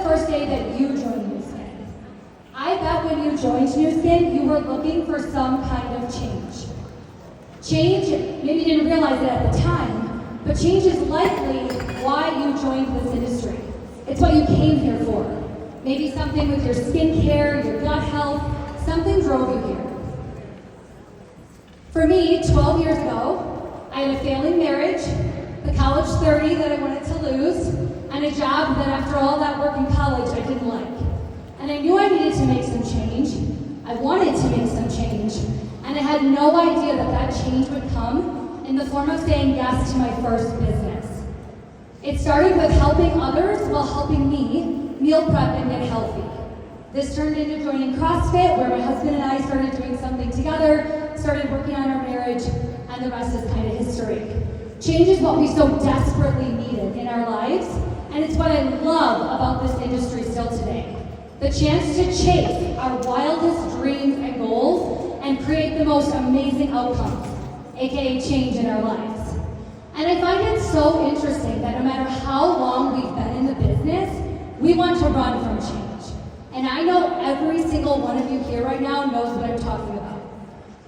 first day that you joined New Skin? I bet when you joined New Skin, you were looking for some kind of change. Change, maybe you didn't realize it at the time, but change is likely why you joined this industry. It's what you came here for. Maybe something with your skincare, your gut health, something drove you here. For me, 12 years ago, I had a failing marriage, the college 30 that I wanted to lose, and a job that after all that work in college I didn't like. And I knew I needed to make some change. I wanted to make some change. And I had no idea that that change would come in the form of saying yes to my first business. It started with helping others while helping me meal prep and get healthy. This turned into joining CrossFit, where my husband and I started doing something together, started working on our marriage, and the rest is kind of history. Change is what we so desperately needed in our lives, and it's what I love about this industry still today. The chance to chase our wildest dreams and goals and create the most amazing outcomes, aka change in our lives. And I find it so interesting that no matter how long we've been in the business, we want to run from change. And I know every single one of you here right now knows what I'm talking about.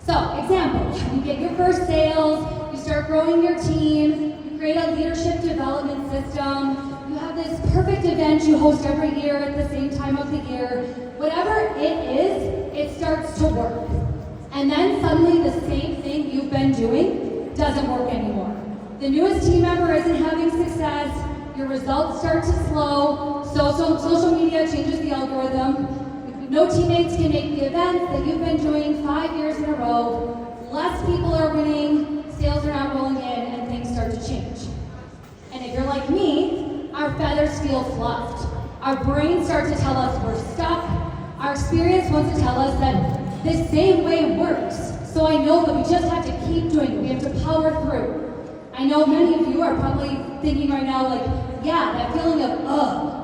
So, example, you get your first sales, you start growing your team, you create a leadership development system, you have this perfect event you host every year at the same time of the year. Whatever it is, it starts to work. And then suddenly the same thing you've been doing doesn't work anymore. The newest team member isn't having success, your results start to slow, social media changes the algorithm, no teammates can make the events that you've been doing 5 years in a row, less people are winning, sales are not rolling in, and things start to change. And if you're like me, our feathers feel fluffed. Our brains start to tell us we're stuck. Our experience wants to tell us that this same way works. So I know that we just have to keep doing it. We have to power through. I know many of you are probably thinking right now, like, yeah, that feeling of ugh.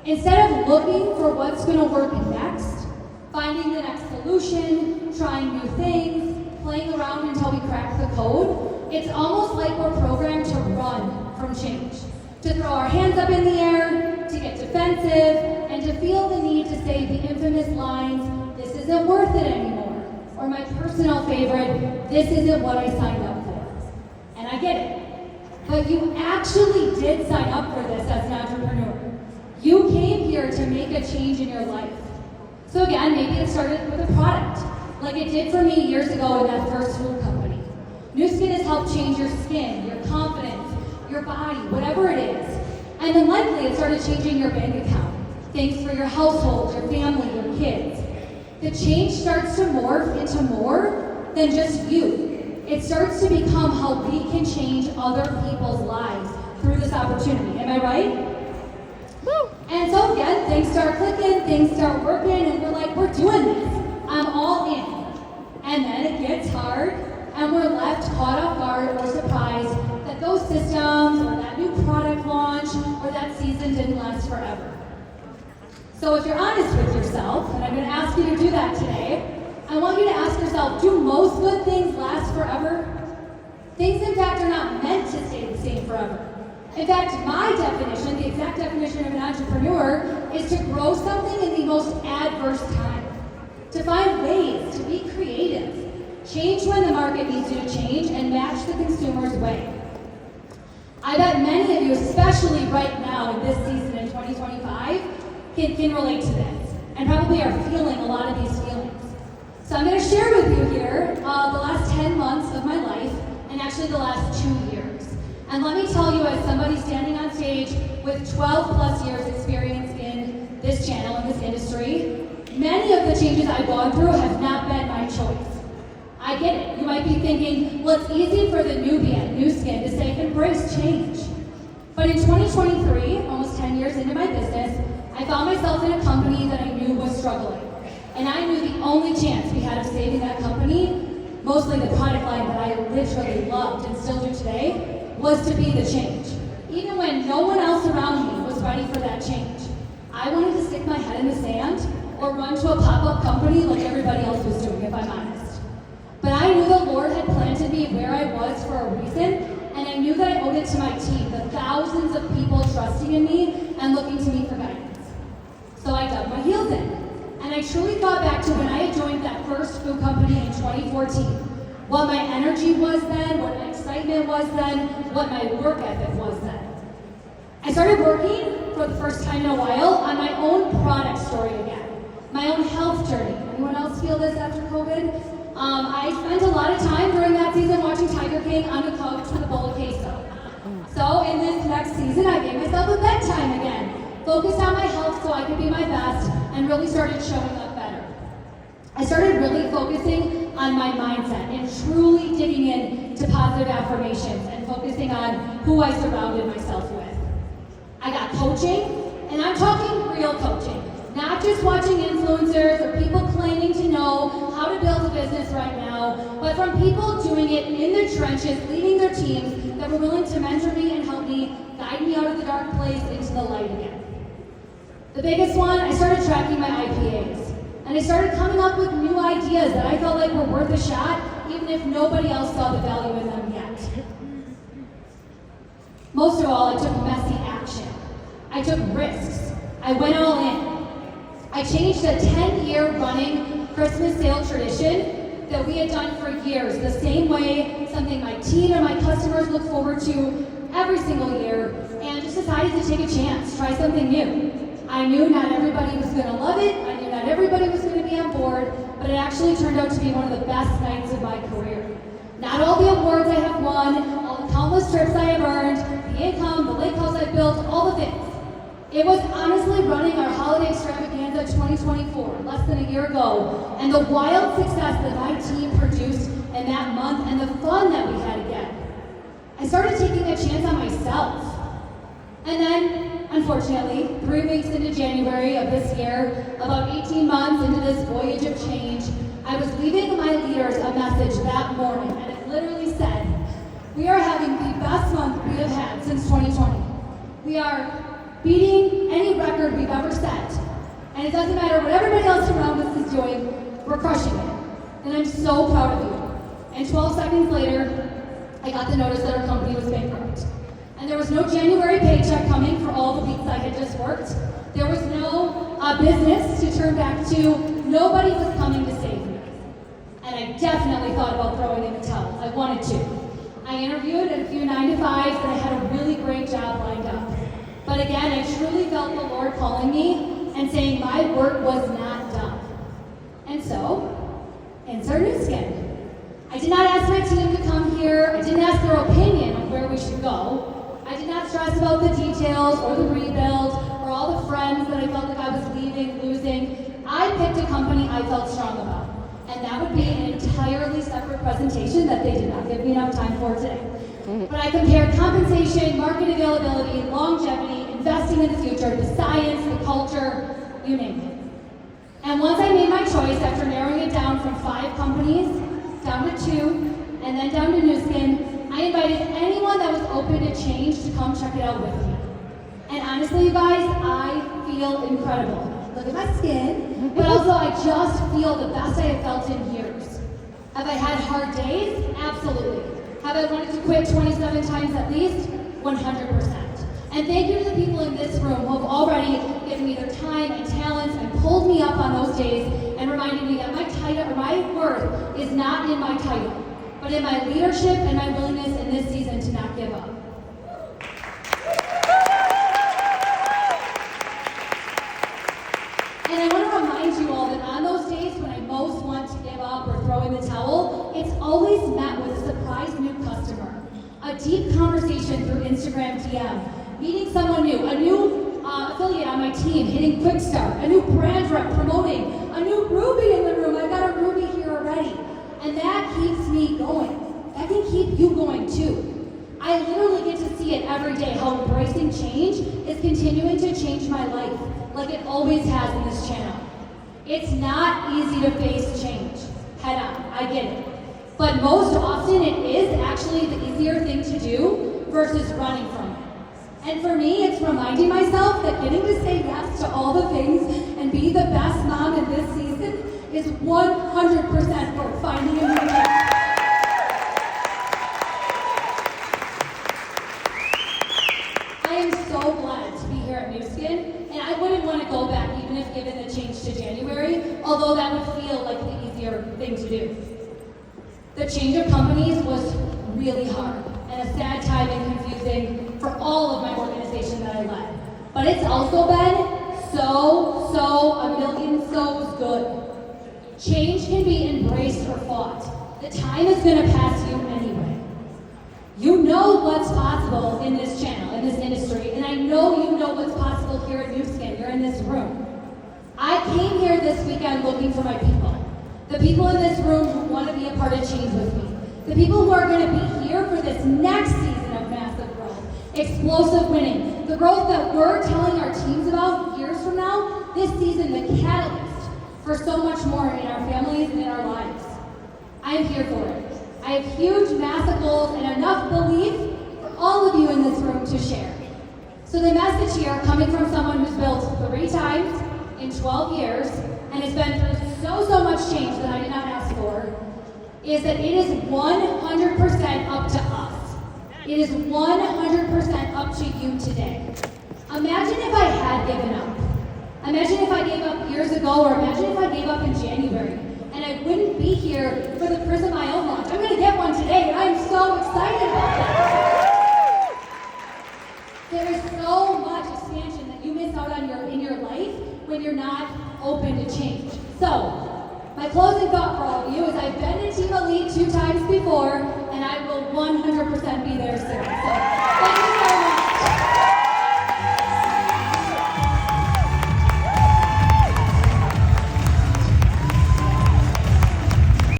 Instead of looking for what's gonna work next, finding the next solution, trying new things, playing around until we crack the code, it's almost like we're programmed to run from change, to throw our hands up in the air, to get defensive, and to feel the need to say the infamous lines, "This isn't worth it anymore," or my personal favorite, "This isn't what I signed up for." And I get it, but you actually did sign up for this as an entrepreneur. You came here to make a change in your life. So again, maybe it started with a product, like it did for me years ago in that first food company. New Skin has helped change your skin, your confidence, your body, whatever it is. And then likely it started changing your bank account, things for your household, your family, your kids. The change starts to morph into more than just you. It starts to become how we can change other people's lives through this opportunity. Am I right? Woo. And so again, things start clicking, things start working, and we're like, we're doing this. I'm all in. And then it gets hard, and we're left caught off guard or surprised that those systems, or that new product launch, or that season didn't last forever. So if you're honest with yourself, and I'm going to ask you to do that today, I want you to ask yourself, do most good things last forever? Things, in fact, are not meant to stay the same forever. In fact, my definition, the exact definition of an entrepreneur, is to grow something in the most adverse time, to find ways to be creative, change when the market needs you to change, and match the consumer's way. I bet many of you, especially right now in this season in 2025, can relate to this, and probably are feeling a lot of these feelings. So I'm going to share with you here the last 10 months of my life, and actually the last 2 years. And let me tell you, as somebody standing on stage with 12 plus years experience in this channel, in this industry, many of the changes I've gone through have not been my choice. I get it. You might be thinking, well, it's easy for the newbie at New Skin to say, embrace change. But in 2023, almost 10 years into my business, I found myself in a company that I knew was struggling. And I knew the only chance we had of saving that company, mostly the product line that I literally loved and still do today, was to be the change. Even when no one else around me was ready for that change. I wanted to stick my head in the sand or run to a pop-up company like everybody else was doing, if I'm honest. But I knew the Lord had planted me where I was for a reason, and I knew that I owed it to my team, the thousands of people trusting in me and looking to me for guidance. thought back to when I had joined that first food company in 2014. What my energy was then, what my excitement was then, what my work ethic was then. I started working for the first time in a while on my own product story again, my own health journey. Anyone else feel this after COVID? I spent a lot of time during that season watching Tiger King on the couch with a bowl of queso. So in this next season, I gave myself a bedtime again, focused on my health so I could be my best, and really started showing up better. I started really focusing on my mindset and truly digging in to positive affirmations and focusing on who I surrounded myself with. I got coaching, and I'm talking real coaching, not just watching influencers or people claiming to know how to build a business right now, but from people doing it in the trenches, leading their teams that were willing to mentor me and help me, guide me out of the dark place into the light again. The biggest one, I started tracking my IPAs, and I started coming up with new ideas that I felt like were worth a shot, even if nobody else saw the value in them yet. Most of all, I took messy action. I took risks. I went all in. I changed a 10-year running Christmas sale tradition that we had done for years, the same way, something my team and my customers look forward to every single year, and just decided to take a chance, try something new. I knew not everybody was going to love it, I knew not everybody was going to be on board, but it actually turned out to be one of the best nights of my career. Not all the awards I have won, all the countless trips I have earned, the income, the lake house I built, all the things. It was honestly running our holiday extravaganza 2024, less than a year ago, and the wild success that my team produced in that month and the fun that we had again. I started taking a chance on myself. And then, unfortunately, 3 weeks into January of this year, about 18 months into this voyage of change, I was leaving my leaders a message that morning, and it literally said, "We are having the best month we have had since 2020. We are beating any record we've ever set. And it doesn't matter what everybody else around us is doing, we're crushing it. And I'm so proud of you." And 12 seconds later, I got the notice that our company was bankrupt. And there was no January paycheck coming for all the weeks I had just worked. There was no business to turn back to. Nobody was coming to save me. And I definitely thought about throwing in the towel. I wanted to. I interviewed at a few 9-to-5s, and I had a really great job lined up. But again, I truly felt the Lord calling me and saying my work was not done. And so, insert new skin. I did not ask my team to come here. I didn't ask their opinion on where we should go. I did not stress about the details or the rebuild or all the friends that I felt like I was leaving, losing. I picked a company I felt strong about. And that would be an entirely separate presentation that they did not give me enough time for today. But I compared compensation, market availability, longevity, investing in the future, the science, the culture, you name it. And once I made my choice, after narrowing it down from 5 companies, down to 2, and then down to Nu Skin, I invited anyone that was open to change to come check it out with me. And honestly, you guys, I feel incredible. Look at my skin, but also I just feel the best I have felt in years. Have I had hard days? Absolutely. Have I wanted to quit 27 times at least? 100%. And thank you to the people in this room who have already given me their time and talents and pulled me up on those days and reminded me that my title or my worth is not in my title, but in my leadership and my willingness in this season to not give up. And I want to remind you all that on those days when I most want to give up or throw in the towel, it's always met with a surprise new customer, a deep conversation through Instagram DM, meeting someone new, a new affiliate on my team, hitting quick start, a new brand rep promoting, a new Ruby in the room. I've got a Ruby here already. And that keeps me going. That can keep you going too. I literally get to see it every day, how embracing change is continuing to change my life, like it always has in this channel. It's not easy to face change head on, I get it. But most often it is actually the easier thing to do versus running from it. And for me, it's reminding myself that getting to say yes to all the things and be the best mom in this season is 100% worth finding a new way. I am so glad to be here at Nu Skin, and I wouldn't want to go back even if given the change to January, although that would The change of companies was really hard and a sad time and confusing for all of my organization that I led. But it's also been a million so's good. Change can be embraced or fought. The time is going to pass you anyway. You know what's possible in this channel, in this industry, and I know you know what's possible here at New Skin. You're in this room. I came here this weekend looking for my people. The people in this room who want to be a part of change with me. The people who are going to be here for this next season of massive growth, explosive winning, the growth that we're telling our teams about years from now, this season, the catalyst for so much more in our families and in our lives. I am here for it. I have huge, massive goals and enough belief for all of you in this room to share. So the message here, coming from someone who's built 3 times in 12 years and has been through so much change that I did not ask for, is that it is 100% up to us. It is 100% up to you today. Imagine if I had given up. Imagine if I gave up years ago, or imagine if I gave up in January, and I wouldn't be here for the Prism IO launch. I'm gonna get one today, and I'm so excited about that. There is so much expansion that you miss out on in your life when you're not open to change. So, my closing thought for all of you is I've been in Team Elite 2 times before, and I will 100% be there soon.